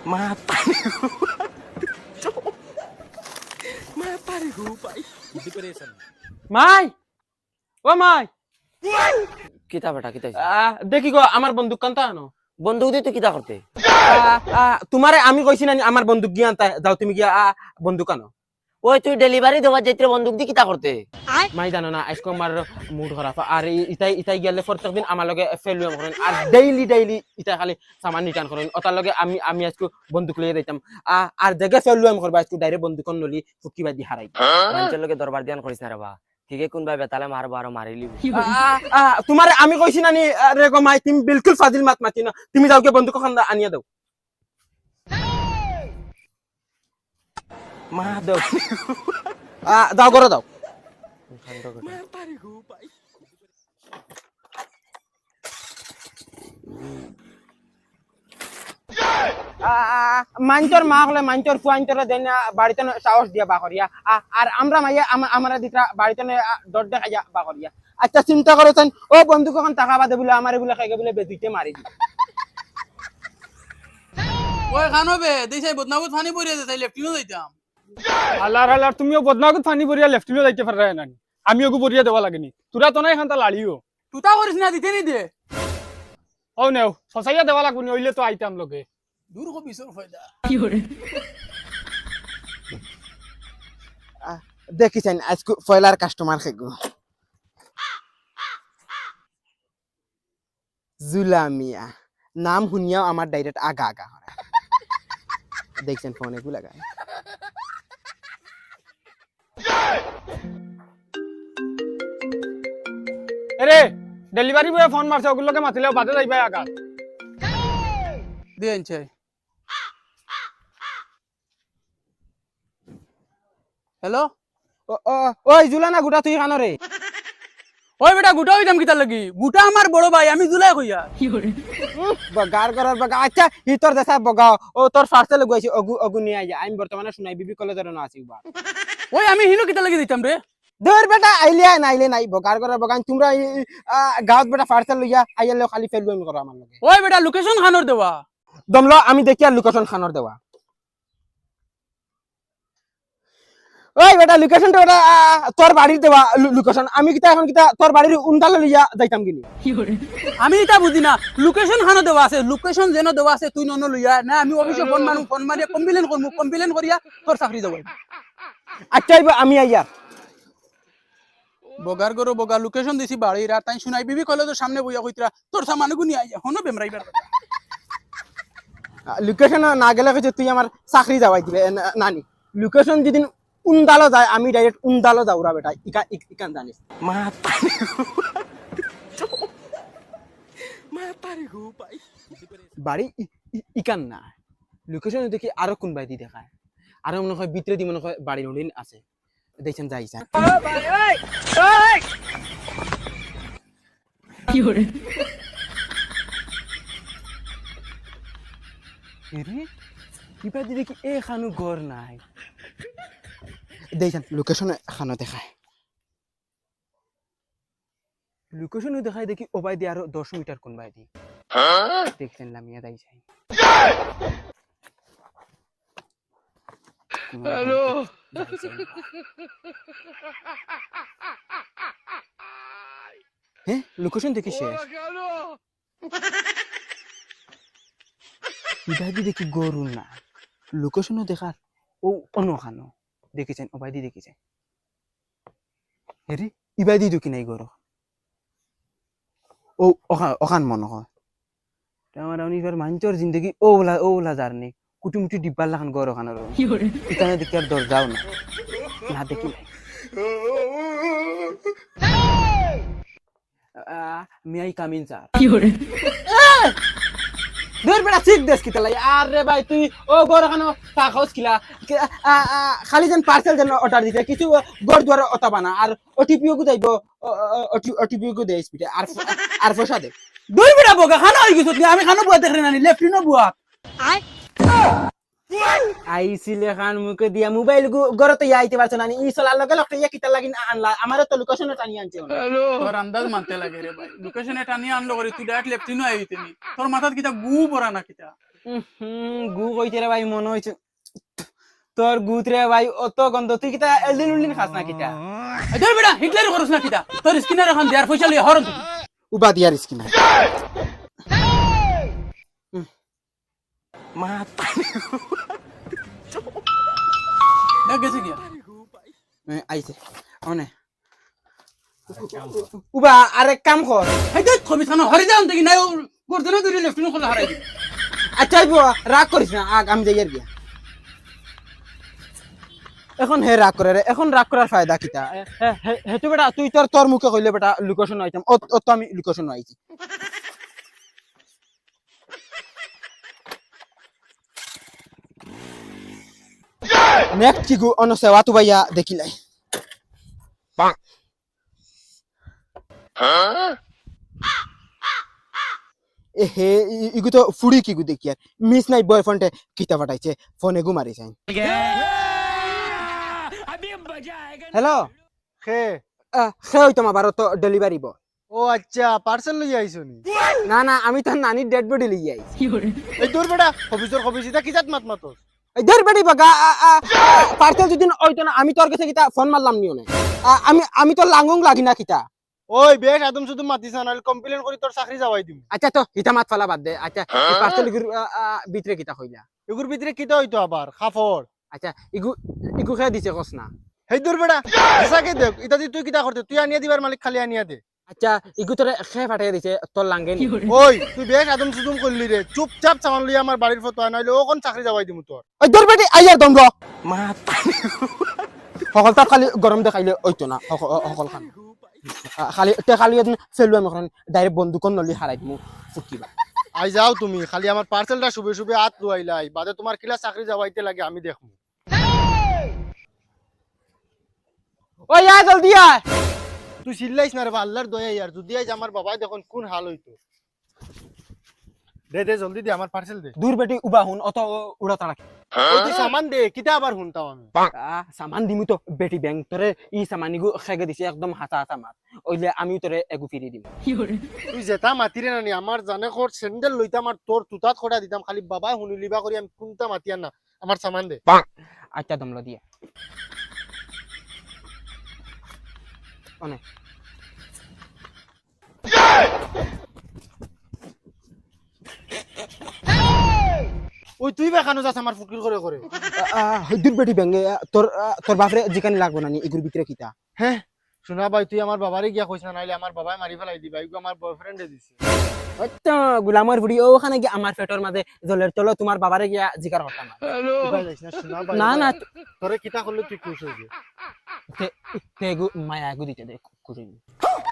Matay Matay hupay. Depression. Mai! O Mai! কিতা বেটা কিতা দেখি গো আমার বন্দুক কান্তা আনো বন্দুক দিয়ে তুই কিতা করতে তোমারে আমি কইছি না আমার বন্দুক গিয়া আনতা যাও তুমি গিয়া বন্দুক আনো ওই তুই ডেলিভারি দেওয়া যাইতে বন্দুক দিয়ে কিতা করতে মাই জানো না আজকে আমার মুড খারাপ আর ইতাই গেলে প্রত্যেকদিন আমার লগে ফেলুয়াম করেন আর ডেইলি ইতা খালি সামান রিটার্ন করেন ওটার লগে আমি আজকে বন্দুক লইয়া যাইতাম আর জায়গা ফেলুয়াম করবা আজকে ডাইরেক্ট বন্দুক নলি ফুকি বাদি হারাই মানুষের লগে দরবার দিয়ান করিস না রে বা ঠিকই কোন ভাই বেতালে মারবো আর মারিলি তোমারে আমি কইছি না নি রে গো মাই তুমি বিলকুল ফাজিল মাত মাতি না তুমি যাও কে বন্দুক খান আনিয়া দাও মা দাও দাও করে দাও মাঞ্চর মা হলে মাঞ্চর ফুয়াঞ্চরে দেন বাড়িতে সাহস দিয়া বা করিয়া আর আমরা মাইয়া আমরা দিকরা বাড়িতে ডর দেখাইয়া বা করিয়া আচ্ছা চিন্তা করেছেন ও বন্ধুক এখন টাকা বাদে বলে আমার বলে খাইকে বলে বেদিতে মারি দি ওই খানবে দেশাই বদনাগুত ফানি পড়িয়ে দে তাই লেফটিনো যাইতাম আল্লাহ তুমিও বদনাগুত ফানি বরিয়া লেফটিনো যাইতে পারে না আমিও গু বরিয়া দেওয়া লাগেনি তোরা তো নাই খান্তা লাড়িও তুতা করিস না দিতে নি দে ও নেও সসাইয়া দেওয়া লাগবনি হইলে তো আইতাম লগে দূর কো বিসর ফায়দা দেখিছেন আজকে ফয়লার কাস্টমার খেগো জুলামিয়া নাম শুনিয়াও আমার ডাইরেক্ট আগা আগা হয় দেখছেন ফোনে গু লাগায় এরে ডেলিভারি বয় ফোন মারছে ওগুলোকে মাতিলেও বাদে যাইবা আগা দেন চাই হ্যালো ওই জুলানা গুটা তুই কানরে ওই বেটা গুটা হইতাম কিতা লাগি গুটা আমার বড় ভাই আমি জুলাই কইয়া বগার করার বগা আচ্ছা ই তোর দেশা বগা ও তোর ফার্সেল গইছি অগু নিয়ে আইয়া আমি বর্তমানে শুনাই বিবি কলেজের না আছি বা ওই আমি হিনো কিতা লাগি দিতাম রে দৌড় বেটা আইলে নাইলে নাই বগার করার বগা তোমরা গাঁত বেটা ফার্সেল লইয়া আইলে খালি ফেলবো আমি করো আমার লগে ওই বেটা লোকেশন খানোর দেওয়া দমলো আমি দেখি আর লোকেশন খানোর দেওয়া ওই বেটা লোকেশনটা ওটা তোর বাড়ির দেওয়া লোকেশন আমি কিতা এখন কিতা তোর বাড়ির উন্দালে লইয়া যাইতাম কিনি আমি এটা বুঝি না লোকেশন খানো দেওয়া আছে লোকেশন যেন দেওয়া আছে তুই নন লইয়া না আমি অফিসে ফোন মারিয়া কমপ্লেন করিয়া তোর চাকরি যাব আচ্ছা আমি আইয়া বগার গরো বগা লোকেশন দিছি বাড়ির আর তাই শুনাই বিবি কলেজের সামনে বইয়া কইতরা তোর সামানগু নিয়ে আইয়া হনো বেমরাইবার লোকেশন না গেলে কিছু তুই আমার চাকরি যাওয়াই দিবে নানি লোকেশন যেদিন উন্দালো যায় আমি ডাইরেক্ট উন্দালো যাওরা বেটা ইকান জানিস বাড়ি ইকান না লোকেশন দেখি আরো কোন বাই দি দেখায় আরো মনে হয় ভিতরে দি মনে হয় বাড়ি নদীন আছে দেখছেন যাইছেন কিবা দি দেখি এখানো ঘর নাই দেখছেন লোকেশন এখানো দেখায় লোকেশনও দেখায় দেখি ওবাই দি আরো 10 মিটার কোন বাই দি দেখছেন লামিয়া দাই যাই হ্যালো হ্যাঁ লোকেশন দেখি শেষ ইবাদি দেখি গরু না লোকেশনও দেখার ও অনখানো দেখেছেন ওবাইদি দেখেছেন হেরি ইবাদি দুকি নাই গরু ও ওখান মনে হয় আমার অনিবার মাঞ্চর জিন্দগি ওলা জার্নি কুটুমুটি ডিব্বার লাখান গরু খানোর এখানে দেখি আর দরজাও না না দেখি নাই may I come in sir দূর বেটা ঠিক দেশ কিতা লাই আরে ভাই তুই ও গরু খানো খাওস কিলা খালি যেন পার্সেল যেন অর্ডার দিতে কিছু গড় দুয়ার অতাবা না আর ওটিপিও গু যাইব ওটিপিও গু দেই স্পিডে আর পয়সা দে দুই বেটা বগা খানো হই গেছ আমি খানো বুয়া দেখরে নানি লেফটিনো বুয়া আইছিলে খান মুকে দিয়া মোবাইল গরতে আইতে পারছ না ই চলার লগে লগে ইয়া কিতা লাগিন আনলা আমার তো লোকেশনে টানি আনছে তোর আন্দাজ মানতে লাগে রে ভাই লোকেশনে টানি আনলো করে তুই ডাইরেক্ট লেফটিনো আইতেনি তোর মাথাত কিটা গু পড়া না কিটা গু কইতে রে ভাই মনে হইছে তোর গুত রে ভাই অত গন্ধ তুই কিতা এলদিন উলদিন খাস না কিতা ধর বেটা হিটলার করছ না কিতা তোর স্কিনার এখন দেয়ার পয়সা লই হরন উবা দিয়ার স্কিনার দেখ গেছে কি আইছে অনে উবা আরে কাম কর এই দেখ খবি থানা হরি যাও দেখি নাই গর্দনে ধরে লেফটিন খোলা হারাই দি আচ্ছা রাগ করিস না আগ আমি যাই আর গিয়া এখন হে রাগ করে রে এখন রাগ করার ফায়দা কিতা হেতু বেটা তুই তোর মুখে কইলে বেটা লোকেশন আইতাম ও তো আমি লোকেশন আইছি নেক্সট কি গো অন সেবা তু ভাইয়া দেখিলাই এ হে ইগু তো ফুড়ি কি গু দেখি আর মিস নাই বয়ফ্রেন্ডে কিতা পাঠাইছে ফোনে গু মারি যাই হ্যালো খে সে হইতাম আবার তো ডেলিভারি বয় ও আচ্ছা পার্সেল লই আইছো নি না না আমি তো নানির ডেড বডি লিয়ে আইছি এই দূর বেটা খবিস এটা কিজাত মাত মাতস ডেড বডি বাগা পার্সেল যদি হইতো না আমি তোর কাছে কিতা ফোন মারলাম নিও না আমি তো লাঙ্গং লাগি না কিতা ওই বেশ আদম শুধু মাতিস না কমপ্লেন করি তোর চাকরি যাওয়াই দিম আচ্ছা তো হিতা মাত ফালা বাদ দে আচ্ছা পার্সেল ভিতরে কিতা কইলা এগুর ভিতরে কিটা হইতো আবার খাফড় আচ্ছা ইগু খেয়ে দিছে কস না হেই দূর বেটা এসাকে দেখ এটা তুই কিটা করতে তুই আনিয়া দিবার মালিক খালি আনিয়া দে আচ্ছা ইগু তোরে খেয়ে পাঠিয়ে দিছে তোর লাঙ্গে নি ওই তুই বেশ আদম সুদুম করলি রে চুপচাপ সামান লই আমার বাড়ির ফটো আনাইলে ও কোন চাকরি যাওয়াই দিমু তোর ওই দর বেটি আইয়ার দম র সকলটা খালি গরম দেখাইলে হইতো না সকল খান খালি খালি ফেলু আমি ডাইরেক্ট বন্দুকন নলি হারাই দিমু ফুকিবা আই যাও তুমি খালি আমার পার্সেলটা শুবে শুবে হাত লুয়াইলাই বাদে তোমার কিলা চাকরি যাওয়াইতে লাগে আমি দেখমু ওই আয় জলদি আয় তুই চিল্লাইস না রে বা আল্লাহর দয়া ইয়ার যদি আজ আমার বাবা দেখুন কোন হাল হইতো দে দে জলদি দে আমার পার্সেল দে দূর বেটি উবা হুন অত উড়া তাড়া ওই তুই সামান দে কিটা আবার হুনতাও আমি সামান দিমু তো বেটি ব্যাংক তোরে ই সামানিগু খেগে দিছে একদম হাতা হাতা মার ওইলে আমি তোরে এগু ফিরি দিম তুই যেটা মাতিরে নানি আমার জানে খর স্যান্ডেল লইতাম আর তোর তুতাত খড়া দিতাম খালি বাবা হুনিলিবা করি আমি কোনটা মাতিয়ার না আমার সামান দে আচ্ছা দমলো দিয়া অনে ওই তুই বেখানো যাস আমার ফুকির করে করে দূর বেটি ব্যাংক তোর বাপরে জিকানি লাগবো না নি এগুর ভিতরে কিতা হ্যাঁ শোনা ভাই তুই আমার বাবারে গিয়া কইছ না নাইলে আমার বাবাই মারি ফেলাই দিবা এগু আমার বয়ফ্রেন্ডে দিছে আচ্ছা গুলামর বুড়ি ওখানে গিয়ে আমার পেটের মাঝে জলের তলো তোমার বাবারে গিয়া জিকার করতাম ভাই যাইস না শোনা ভাই না না তোরে কিটা করলে তুই খুশ হইবি তেগু মায়া এগু দিতে দে খুশি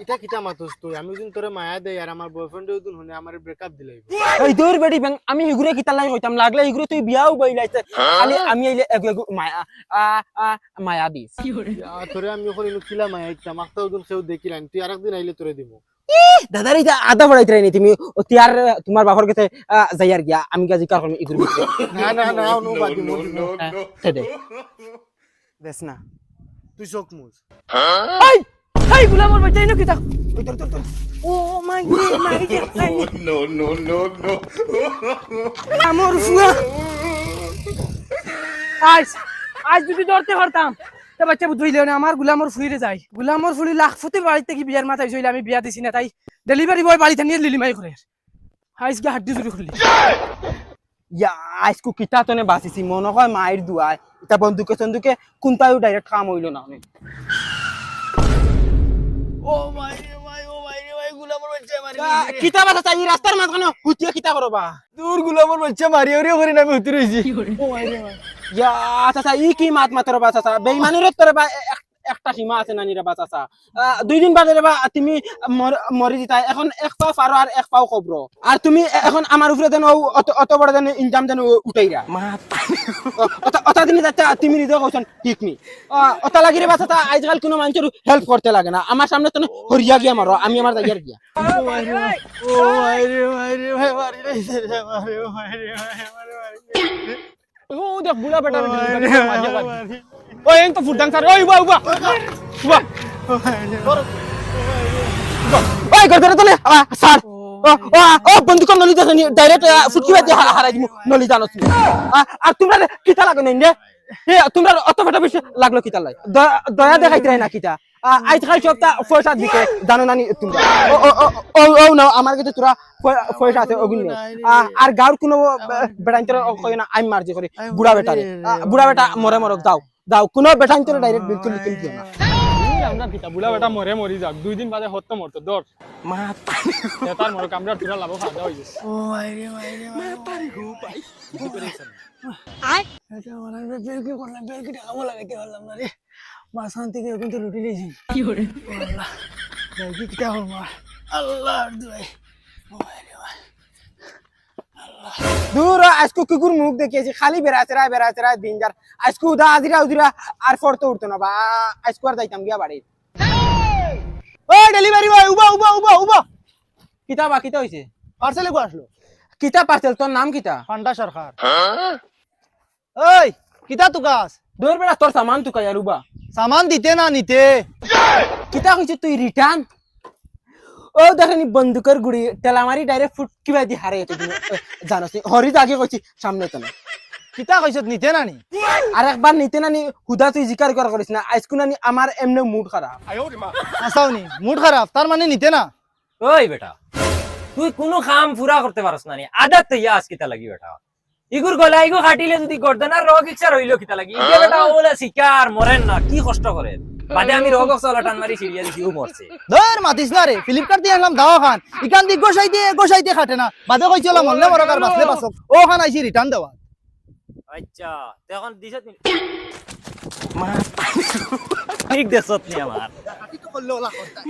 এটা কিটা মাতস তুই আমি যদি তোরে মায়া দেই আর আমার বয়ফ্রেন্ডে যদি হুনে আমার ব্রেকআপ দিলাইব এই দূর বেটি ব্যাংক আমি এগুরে কিতা লাই হইতাম লাগলে এগুরে তুই বিয়াও বইলাইতে খালি আমি আইলে এগু এগু মায়া মায়া দিস তোরে আমি ওখানে কিলা মায়া ইচ্ছা মাখতাও দিন সেও দেখিলাম তুই আরেকদিন আইলে তোরে দিব দাদার এটা আদা বড়াইতে রাইনি তুমি তিয়ার তোমার বাবার কাছে যাইয়ার গিয়া আমি গা জিকার করব এগুর ভিতরে না না না নো বাদি মো দে দেস না তুই চোখ মুজ এই এই গুলামর বাচ্চা ইনো কিতা ও মাই নো আমার ফুয়া আজ যদি ধরতে পারতাম তা বাচ্চা বুঝইলেও না আমার গুলামর ফুইরে যায় গুলামর ফুলি লাখ ফুতে বাড়িতে কি বিয়ার মাথায় জইলে আমি বিয়া দিছি না তাই ডেলিভারি বয় বাড়িতে নিয়ে লিলিমাই করে আইস গা হাড্ডি জুড়ি খুললি ইয়া আজকু কিতা তনে বাসিছি মনে হয় মায়ের দুয়ায় এটা বন্দুকে সন্দুকে কোনটাও ডাইরেক্ট কাম হইল না অনেক ও ভাই রে ভাই গুলামর বাচ্চা মারি কিতা বাসা চাই রাস্তার মাঝখানে হুতিয়া কিতা করবা দূর গুলামর বাচ্চা মারি ওরে করে না আমি উতরে রইছি ও ভাই রে ভাই ইয়া চাচা ই কি মাত মাতর বা চাচা বেইমানির তোর বা একটা সীমা আছে নানি রে বা চাচা 2 দিন বাদে রে বা তুমি মরি দিতা এখন এক পাও ফারো আর এক পাও কবর আর তুমি এখন আমার উপরে দেন অত বড় দেন ইনকাম দেন উঠাইরা অতা দিন যাচ্ছে তুমি নিজে কইছন ঠিক নি অতা লাগি রে বা চাচা আজকাল কোনো মানুষের হেল্প করতে লাগে না আমার সামনে তো হরিয়া গিয়া মারো আমি আমার জায়গার গিয়া ও ভাই রে ভাই মারি রইছে রে মারি ও ভাই রে ভাই ও দেখ বুড়া বেটা ওই এন তো ফুটাং স্যার ওই উবা ওই গদরে তোলে স্যার ও ও বন্দুক নলি দেখনি ডাইরেক্ট ফুটকি বাজি হারাই দিমু নলি জানোস আর তোমরা কিতা লাগে নাই রে তোমরা অত ফটা বেশি লাগলো কিতা লাই দয়া দেখাইতে না কিতা আজ খাই সপ্তা পয়সা দিতে জানো না তোমরা ও না আমার কাছে তোরা পয়সা আছে ওগুন আর গাঁর কোনো বেটাইন্তর কই না আমি মার্জি করি বুড়া বেটা মরে মরক দাও কোনো বেটাইন্তর ডাইরেক্ট বিলকুল দিও না আমরা কিতা বুলা বেটা মরে মরি যাক 2 দিন বাদে হত্য মরতো দর মা তার মরক আমরা তোরা লাভ খাওয়া হই গেছে ও আইরে মা পারি গো পাই এটা আমার বেলকি করলাম বেলকি টাকা লাগাইতে পারলাম না রে মা শান্তি করে কিন্তু রুটি দিয়েছি কি করে আল্লাহ বেলকি কিটা হল মা আল্লাহ দুই দূর আজকে কুকুর মুখ দেখিয়েছি খালি বেড়াচ্ছে রায় দিন যার আজকে উদিরা আর ফরতে উঠতো না বা আজকে আর যাইতাম গিয়া বাড়ি ও ডেলিভারি বয় উবা কিতা হইছে পার্সেলে কো আসলো কিতা পার্সেল তোর নাম কিতা পান্ডা সরকার ওই কিতা তুকাস দূর বেড়া তোর সামান তুকা ইয়ার উবা সামান দিতে না নিতে কিতা হইছে তুই রিটার্ন ও দেখেনি বন্দুকের গুড়ি তেলামারি ডাইরেক্ট ফুট কিবা দি হারে জানোস হরি আগে কইছি সামনে তো না কিতা কইছত নিতে না নি আর একবার নিতে নানি হুদা তুই জিকার করিস না আজকু নানি আমার এমনি মুড খারাপ আসাওনি মুড খারাপ তার মানে নিতে না ওই বেটা তুই কোনো কাম পুরা করতে পারস না নি আদাত তো ইয়াস কিতা লাগি বেটা ইগুর গলা ইগু খাটিলে যদি গর্দনার রোগ ইচ্ছা রইলো কিতা লাগি ইগে বেটা ওলা শিকার মরেন না কি কষ্ট করে বাদে আমি রোগ চলা টান মারি সিরিয়া দিছি ও মরছে ধর মাতিস না রে ফ্লিপকার্ট দিয়ে আনলাম দাওয়া খান ইকান দি গোসাইতে খাটে না বাদে কইছিল মল্লে মরকার বাসলে বাসক ও খান আইছি রিটার্ন দেওয়া আচ্ছা তো এখন দিছত নি মা ঠিক দেছত নি আমার কাটি তো করলে ওলা করতা